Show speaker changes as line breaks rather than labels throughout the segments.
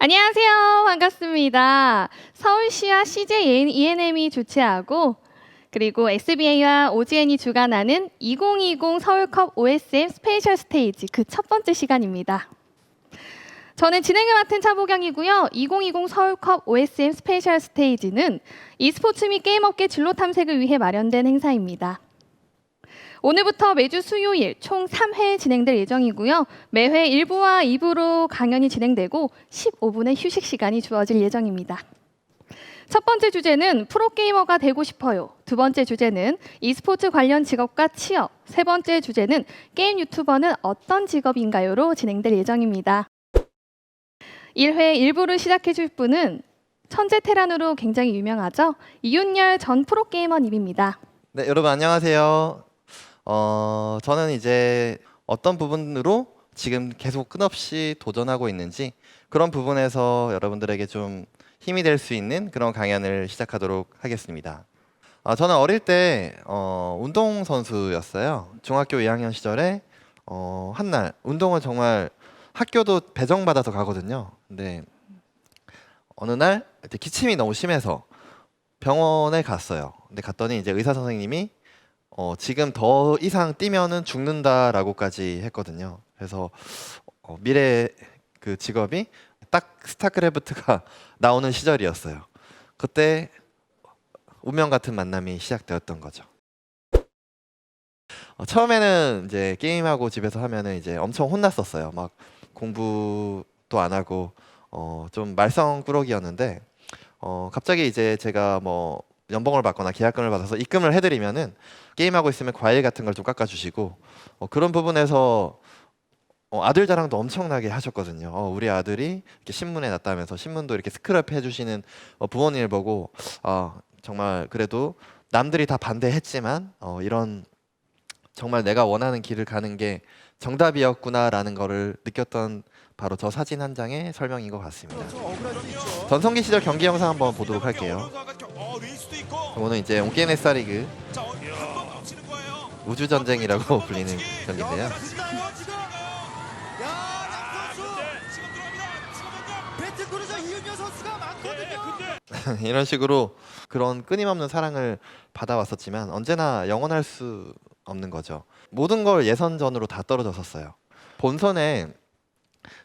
안녕하세요. 반갑습니다. 서울시와 CJ ENM이 주최하고 그리고 SBA와 OGN이 주관하는 2020 서울컵 OSM 스페셜 스테이지 그 첫 번째 시간입니다. 저는 진행을 맡은 차보경이고요. 2020 서울컵 OSM 스페셜 스테이지는 e스포츠 및 게임업계 진로 탐색을 위해 마련된 행사입니다. 오늘부터 매주 수요일 총 3회 진행될 예정이고요. 매회 1부와 2부로 강연이 진행되고 15분의 휴식 시간이 주어질 예정입니다. 첫 번째 주제는 프로게이머가 되고 싶어요. 두 번째 주제는 e스포츠 관련 직업과 취업. 세 번째 주제는 게임 유튜버는 어떤 직업인가요로 진행될 예정입니다. 1회 1부를 시작해 줄 분은 천재 테란으로 굉장히 유명하죠. 이윤열 전 프로게이머님입니다.
네, 여러분 안녕하세요. 저는 이제 어떤 부분으로 지금 계속 끝없이 도전하고 있는지 그런 부분에서 여러분들에게 좀 힘이 될 수 있는 그런 강연을 시작하도록 하겠습니다. 저는 어릴 때 운동선수였어요. 중학교 2학년 시절에 한날 운동을 정말 학교도 배정받아서 가거든요. 근데 어느 날 이제 기침이 너무 심해서 병원에 갔어요. 근데 갔더니 이제 의사 선생님이 지금 더 이상 뛰면은 죽는다라고까지 했거든요. 그래서 미래 그 직업이 딱 스타크래프트가 나오는 시절이었어요. 그때 운명 같은 만남이 시작되었던 거죠. 처음에는 이제 게임하고 집에서 하면은 이제 엄청 혼났었어요. 막 공부도 안 하고 좀 말썽꾸러기였는데 갑자기 이제 제가 뭐 연봉을 받거나 계약금을 받아서 입금을 해드리면은 게임하고 있으면 과일 같은 걸 좀 깎아주시고 그런 부분에서 아들 자랑도 엄청나게 하셨거든요. 우리 아들이 이렇게 신문에 났다면서 신문도 이렇게 스크랩 해주시는 부모님을 보고 정말 그래도 남들이 다 반대했지만 이런 정말 내가 원하는 길을 가는 게 정답이었구나라는 거를 느꼈던 바로 저 사진 한 장의 설명인 것 같습니다. 전성기 시절 경기 영상 한번 보도록 할게요. 오늘 이제 온게임에스 리그 우주전쟁이라고 불리는 경기인데요. 이런 식으로 그런 끊임없는 사랑을 받아왔었지만 언제나 영원할 수 없는 거죠. 모든 걸 예선전으로 다 떨어졌었어요. 본선에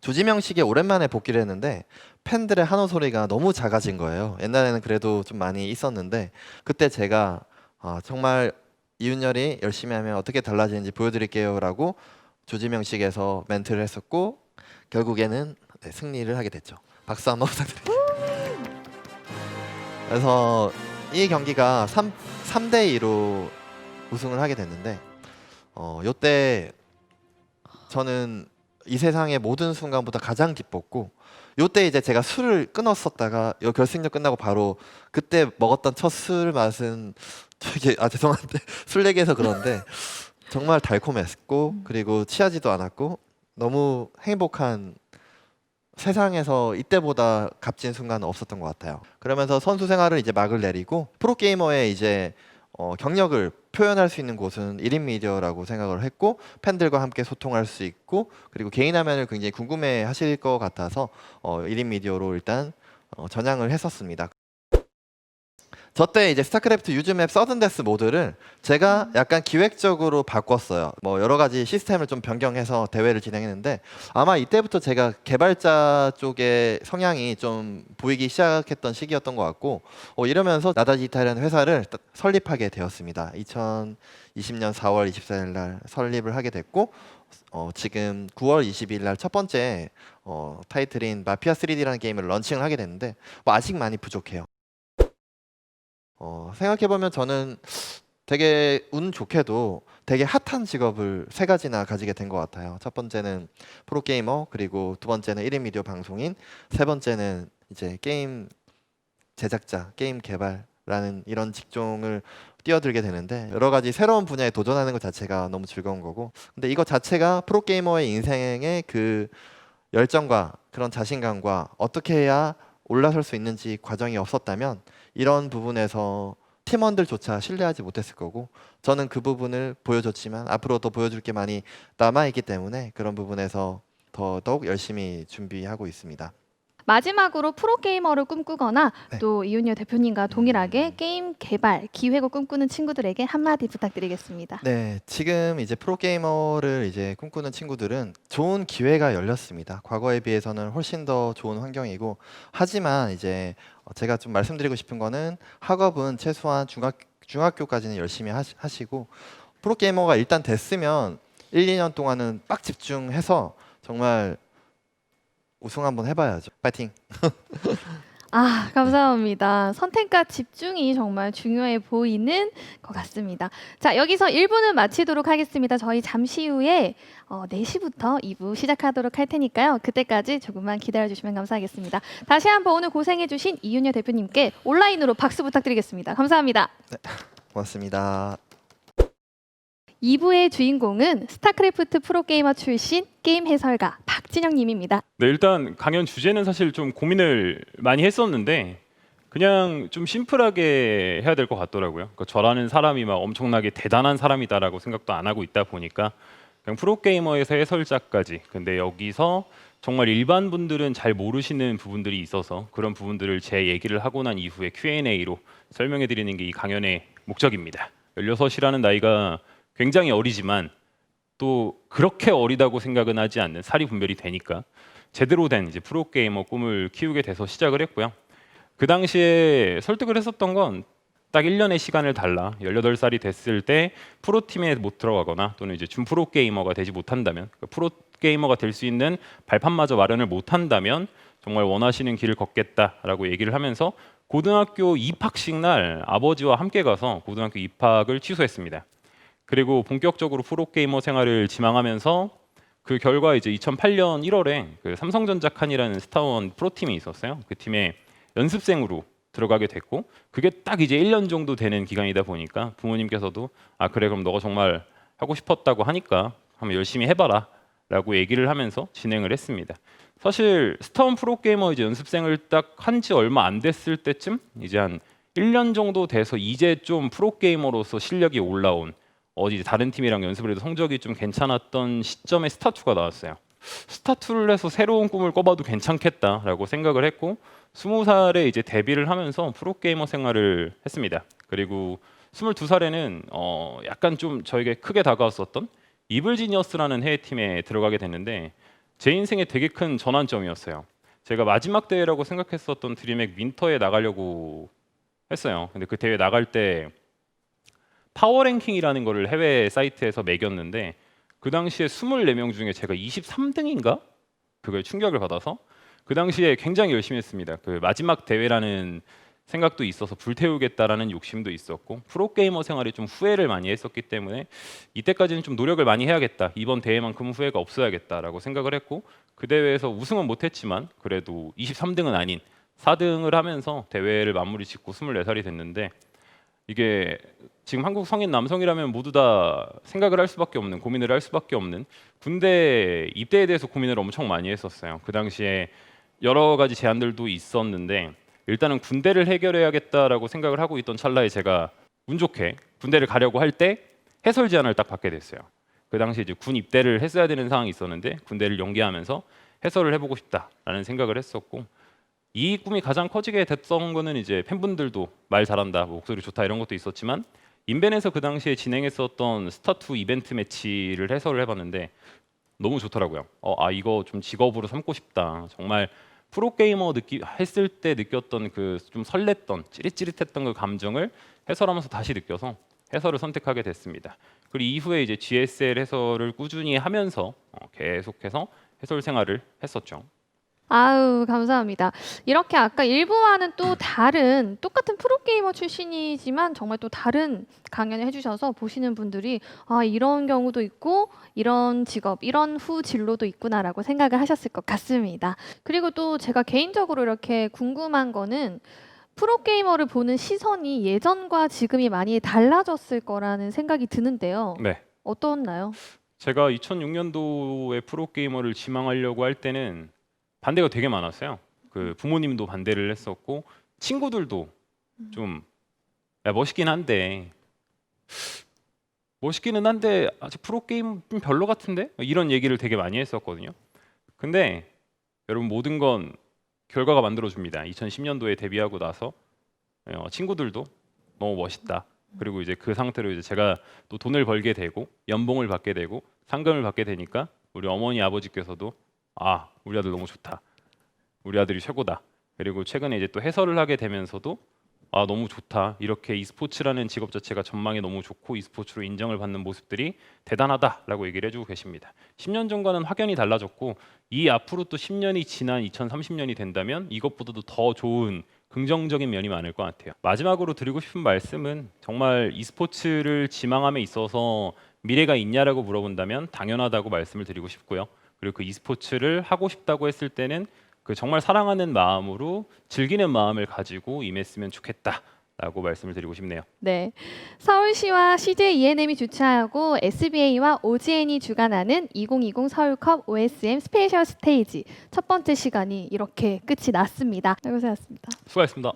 조지명식에 오랜만에 복귀를 했는데 팬들의 한호 소리가 너무 작아진 거예요. 옛날에는 그래도 좀 많이 있었는데 그때 제가 정말 이윤열이 열심히 하면 어떻게 달라지는지 보여드릴게요 라고 조지명식에서 멘트를 했었고 결국에는 승리를 하게 됐죠. 박수 한번 부탁드립니다. 그래서 이 경기가 3대 2로 우승을 하게 됐는데 요때 저는 이 세상의 모든 순간보다 가장 기뻤고 요때 이제 제가 술을 끊었었다가 요 결승전 끝나고 바로 그때 먹었던 첫 술 맛은 되게 죄송한데 술 얘기해서 그런데 정말 달콤했고 그리고 취하지도 않았고 너무 행복한 세상에서 이때보다 값진 순간은 없었던 것 같아요. 그러면서 선수 생활을 이제 막을 내리고 프로게이머의 이제 경력을 표현할 수 있는 곳은 1인 미디어라고 생각을 했고 팬들과 함께 소통할 수 있고 그리고 개인 화면을 굉장히 궁금해 하실 것 같아서 1인 미디어로 일단 전향을 했었습니다. 저 때 이제 스타크래프트 유즈맵 서든데스 모드를 제가 약간 기획적으로 바꿨어요. 뭐 여러 가지 시스템을 좀 변경해서 대회를 진행했는데 아마 이때부터 제가 개발자 쪽의 성향이 좀 보이기 시작했던 시기였던 것 같고 이러면서 나다디지털이라는 회사를 설립하게 되었습니다. 2020년 4월 24일 날 설립을 하게 됐고 지금 9월 22일 날 첫 번째 타이틀인 마피아 3D라는 게임을 런칭을 하게 됐는데 뭐 아직 많이 부족해요. 생각해보면 저는 되게 운 좋게도 되게 핫한 직업을 세 가지나 가지게 된 것 같아요. 첫 번째는 프로게이머, 그리고 두 번째는 1인 미디어 방송인, 세 번째는 이제 게임 제작자, 게임 개발라는 이런 직종을 뛰어들게 되는데 여러 가지 새로운 분야에 도전하는 것 자체가 너무 즐거운 거고 근데 이것 자체가 프로게이머의 인생의 그 열정과 그런 자신감과 어떻게 해야 올라설 수 있는지 과정이 없었다면 이런 부분에서 팀원들조차 신뢰하지 못했을 거고 저는 그 부분을 보여줬지만 앞으로 더 보여줄 게 많이 남아있기 때문에 그런 부분에서 더더욱 열심히 준비하고 있습니다.
마지막으로 프로게이머를 꿈꾸거나
네.
또 이윤여 대표님과 동일하게 게임 개발, 기획을 꿈꾸는 친구들에게 한마디 부탁드리겠습니다.
네, 지금 이제 프로게이머를 이제 꿈꾸는 친구들은 좋은 기회가 열렸습니다. 과거에 비해서는 훨씬 더 좋은 환경이고, 하지만 이제 제가 좀 말씀드리고 싶은 거는 학업은 최소한 중학교까지는 열심히 하시고, 프로게이머가 일단 됐으면 1, 2년 동안은 빡 집중해서 정말 우승 한번 해봐야죠. 파이팅!
아, 감사합니다. 선택과 집중이 정말 중요해 보이는 것 같습니다. 자, 여기서 1부는 마치도록 하겠습니다. 저희 잠시 후에 4시부터 2부 시작하도록 할 테니까요. 그때까지 조금만 기다려주시면 감사하겠습니다. 다시 한번 오늘 고생해주신 이윤여 대표님께 온라인으로 박수 부탁드리겠습니다. 감사합니다.
고맙습니다.
2부의 주인공은 스타크래프트 프로게이머 출신 게임 해설가 박진영 님입니다.
네, 일단 강연 주제는 사실 좀 고민을 많이 했었는데 그냥 좀 심플하게 해야 될 것 같더라고요. 그러니까 저라는 사람이 막 엄청나게 대단한 사람이다라고 생각도 안 하고 있다 보니까 그냥 프로게이머에서 해설자까지. 근데 여기서 정말 일반 분들은 잘 모르시는 부분들이 있어서 그런 부분들을 제 얘기를 하고 난 이후에 Q&A로 설명해 드리는 게 이 강연의 목적입니다. 16이라는 나이가 굉장히 어리지만 또 그렇게 어리다고 생각은 하지 않는, 살이 분별이 되니까 제대로 된 이제 프로게이머 꿈을 키우게 돼서 시작을 했고요. 그 당시에 설득을 했었던 건 딱 1년의 시간을 달라. 18살이 됐을 때 프로팀에 못 들어가거나 또는 이제 준 프로게이머가 되지 못한다면, 그러니까 프로게이머가 될 수 있는 발판마저 마련을 못한다면 정말 원하시는 길을 걷겠다라고 얘기를 하면서 고등학교 입학식 날 아버지와 함께 가서 고등학교 입학을 취소했습니다. 그리고 본격적으로 프로게이머 생활을 지망하면서 그 결과 이제 2008년 1월에 그 삼성전자 칸이라는 스타원 프로팀이 있었어요. 그 팀에 연습생으로 들어가게 됐고, 그게 딱 이제 1년 정도 되는 기간이다 보니까 부모님께서도 아 그래 그럼 너가 정말 하고 싶었다고 하니까 한번 열심히 해봐라 라고 얘기를 하면서 진행을 했습니다. 사실 스타원 프로게이머 이제 연습생을 딱 한 지 얼마 안 됐을 때쯤, 이제 한 1년 정도 돼서 이제 좀 프로게이머로서 실력이 올라온, 어디 다른 팀이랑 연습을 해도 성적이 좀 괜찮았던 시점에 스타2가 나왔어요. 스타2를 해서 새로운 꿈을 꿔봐도 괜찮겠다라고 생각을 했고 20살에 이제 데뷔를 하면서 프로게이머 생활을 했습니다. 그리고 22살에는 약간 좀 저에게 크게 다가왔었던 이블지니어스라는 해외팀에 들어가게 됐는데 제 인생에 되게 큰 전환점이었어요. 제가 마지막 대회라고 생각했었던 드림액 윈터에 나가려고 했어요. 근데 그 대회 나갈 때 파워랭킹이라는 거를 해외 사이트에서 매겼는데 그 당시에 24명 중에 제가 23등인가? 그걸 충격을 받아서 그 당시에 굉장히 열심히 했습니다. 그 마지막 대회라는 생각도 있어서 불태우겠다라는 욕심도 있었고 프로게이머 생활에 좀 후회를 많이 했었기 때문에 이때까지는 좀 노력을 많이 해야겠다. 이번 대회만큼은 후회가 없어야겠다라고 생각을 했고 그 대회에서 우승은 못했지만 그래도 23등은 아닌 4등을 하면서 대회를 마무리 짓고 24살이 됐는데 이게 지금 한국 성인 남성이라면 모두 다 생각을 할 수밖에 없는, 고민을 할 수밖에 없는 군대 입대에 대해서 고민을 엄청 많이 했었어요. 그 당시에 여러 가지 제안들도 있었는데 일단은 군대를 해결해야겠다라고 생각을 하고 있던 찰나에 제가 운 좋게 군대를 가려고 할 때 해설 제안을 딱 받게 됐어요. 그 당시 이제 군 입대를 했어야 되는 상황이 있었는데 군대를 연기하면서 해설을 해보고 싶다라는 생각을 했었고 이 꿈이 가장 커지게 됐던 거는 이제 팬분들도 말 잘한다, 목소리 좋다 이런 것도 있었지만 인벤에서 그 당시에 진행했었던 스타2 이벤트 매치를 해설을 해봤는데 너무 좋더라고요. 이거 좀 직업으로 삼고 싶다. 정말 프로게이머 했을 때 느꼈던 그 좀 설렜던 찌릿찌릿했던 그 감정을 해설하면서 다시 느껴서 해설을 선택하게 됐습니다. 그리고 이후에 이제 GSL 해설을 꾸준히 하면서 계속해서 해설 생활을 했었죠.
아우, 감사합니다. 이렇게 아까 일부와는 또 다른, 똑같은 프로게이머 출신이지만 정말 또 다른 강연을 해주셔서 보시는 분들이 아, 이런 경우도 있고 이런 직업, 이런 후 진로도 있구나라고 생각을 하셨을 것 같습니다. 그리고 또 제가 개인적으로 이렇게 궁금한 거는 프로게이머를 보는 시선이 예전과 지금이 많이 달라졌을 거라는 생각이 드는데요.
네.
어떻나요?
제가 2006년도에 프로게이머를 지망하려고 할 때는 반대가 되게 많았어요. 그 부모님도 반대를 했었고 친구들도 좀 야, 멋있기는 한데 아직 프로게임 좀 별로 같은데? 이런 얘기를 되게 많이 했었거든요. 근데 여러분 모든 건 결과가 만들어줍니다. 2010년도에 데뷔하고 나서 친구들도 너무 멋있다. 그리고 이제 그 상태로 이제 제가 또 돈을 벌게 되고 연봉을 받게 되고 상금을 받게 되니까 우리 어머니 아버지께서도 아 우리 아들 너무 좋다. 우리 아들이 최고다. 그리고 최근에 이제 또 해설을 하게 되면서도 아 너무 좋다. 이렇게 e스포츠라는 직업 자체가 전망이 너무 좋고 e스포츠로 인정을 받는 모습들이 대단하다라고 얘기를 해주고 계십니다. 10년 전과는 확연히 달라졌고 이 앞으로 또 10년이 지난 2030년이 된다면 이것보다도 더 좋은 긍정적인 면이 많을 것 같아요. 마지막으로 드리고 싶은 말씀은 정말 e스포츠를 지망함에 있어서 미래가 있냐라고 물어본다면 당연하다고 말씀을 드리고 싶고요. 그리고 그 e스포츠를 하고 싶다고 했을 때는 그 정말 사랑하는 마음으로 즐기는 마음을 가지고 임했으면 좋겠다라고 말씀을 드리고 싶네요.
네, 서울시와 CJ ENM이 주최하고 SBA와 OGN이 주관하는 2020 서울컵 OSM 스페셜 스테이지 첫 번째 시간이 이렇게 끝이 났습니다. 네, 고생하셨습니다.
수고하셨습니다.